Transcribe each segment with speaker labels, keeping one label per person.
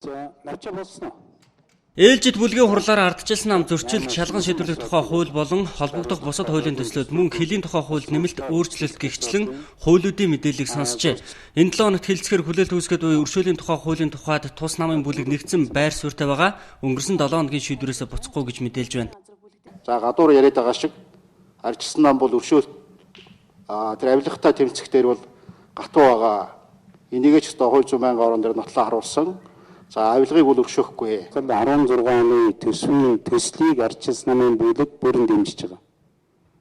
Speaker 1: За навчаа болсон уу?
Speaker 2: Ээлжид бүлгийн хурлаар ардчилсан ам зөрчил, шалган шийдвэрлэх тухай хууль болон холбогдох бусад хуулийн төслүүд мөн хэлийн тухай хуульд нэмэлт өөрчлөлт гэгчлэн хуулиудын мэдээллийг сонсчээ. Энэ 7 хоногт хэлцгээр хүлээлт үүсгээд буй өршөөлийн тухай хуулийн тухайд тус намын бүлэг нэгдсэн байр суурьтай байгаа. Өнгөрсөн 7 хоногийн шийдвэрээс буцахгүй гэж мэдээлж байна.
Speaker 1: За гадуур яриад байгаа шиг ардчилсан нам бол өршөөлт тэр авилгатай тэмцэхтэр бол гатуу байгаа. Энийгээ ч одоо хууль зүйн байнгын орон дээр нотлоо харуулсан. За авилгыг бол өршөөхгүй. 16 оны төслийг ардчилсан намын бүлэг бүрэн дэмжиж байгаа.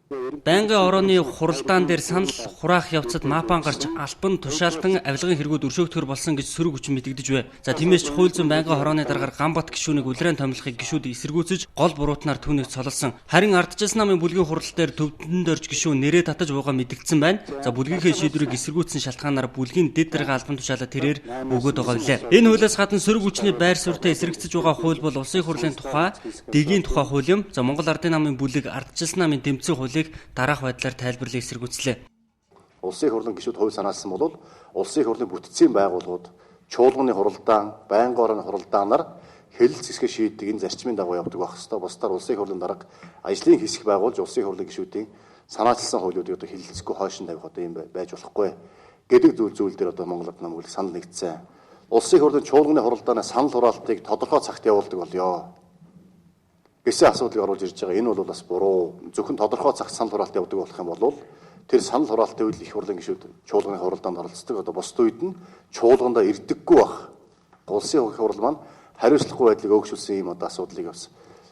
Speaker 2: Байнгын орооны хуралдаан дээр санал хураах явцад мапан гарч албан тушаалтан авилгын хэрэгүүд өршөөгдөхөр болсон гэж сөрөг хүчин мэдэгдэж байна. За тиймээс ч хууль зүйн байнгын хорооны дараагаар Гамбат гишүүнийг улиран томилохыг гишүүд эсэргүүцэж гол буруутнаар түүнийг цололсон. Харин ардчилсан намын бүлгийн хурал дээр төвдөнд орж гишүүн нэрээ татаж байгаа мэдэгдсэн байна. За бүлгийнхээ шийдвэрийг эсэргүүцсэн шалтгаанаар бүлгийн дэд дарга албан тушаалаа тэрээр өгөөд байгаа билээ. Энэ хуулиас гадна сөрөг хүчний байр суурьтай эсэргэгцэж байгаа хууль бол улсын хурлын тухай, дэгийн тухай хууль юм. За Монгол Ардын намын бүлэг ардчилсан намын тэмцээн хуулийг дараах байдлаар тайлбарлан эсэргүүцлээ.
Speaker 3: Улсын хурлын гишүүд хувь санаалсан бол улсын хурлын бүтцийн байгууллагууд чуулганы хуралдаан, байнгын орон хуралдаанаар хэлэлц хэсгээ шийддэг энэ зарчмын дагуу явдаг байх хэвээр. Бусдаар улсын хурлын дарга ажлын хэсэг байгуулж улсын хурлын гишүүдийн санаачилсан хуулиудыг одоо хэлэлцэхгүй хойшин тавих одоо юм байж болохгүй гэдэг зүйл дээр одоо Монгол Ард намын бүлэг санал нэгдсэн. Улсын хурлын чуулганы хуралдааны санал хураалтыг тодорхой цагт явуулдаг болёо гэсэн асуудлыг оруулж ирж байгаа. Энэ бол бас буруу. Зөвхөн тодорхой цагт санал хураалт явуулдаг болох юм бол тэр санал хураалтын үед их хурлын гишүүд чуулганы хуралдаанд оролцдог. Одоо бусд үед нь чуулгандаа ирдэггүй байх. Улсын хурал маань хариуцлагагүй байдлыг өгшүүлсэн юм одоо асуудлыг бас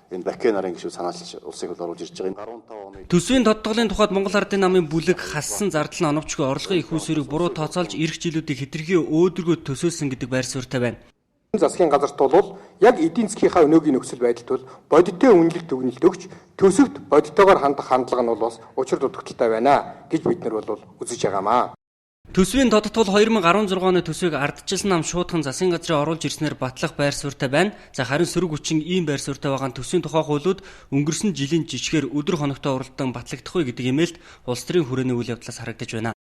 Speaker 3: энэ Баки нарын гишүүд санаачилж улсын хурал оруулж ирж байгаа. 15 оны
Speaker 2: Төсвийн тодтголын тухайд Монгол Ардын намын бүлэг хассан зардал нь оновчгүй орлогын их усүрийг буруу тооцоолж ирэх жилүүдийг хэтэрхий өөдрөгөө төсөөлсөн гэдэг байр суурьтай байна.
Speaker 4: Засгийн газарт бол яг эдийн засгийнхаа өнөөгийн нөхцөл байдалд бол бодиттой үнэлэлт өгнөлт өгч төсөвт бодиттойгоор хандах хандлага нь бол бас учир дутагдaltaй байна гэж бид нар бол үзэж байгаамаа.
Speaker 2: Төсвийн тодтгол 2016 оны төсвийг ардчилсан нам шуудхан засгийн газрын оруулж ирснээр батлах байр суурьтай байна. За харин сөрөг хүчин ийм байр суурьтай байгаа нь төсвийн тухай хуулиуд өнгөрсөн жилийн жижигхээр өдөр хоногтой уралдаан батлагдахгүй гэдэг имэйлд улс төрийн хүрээний үйл явдлаас харагдаж байна.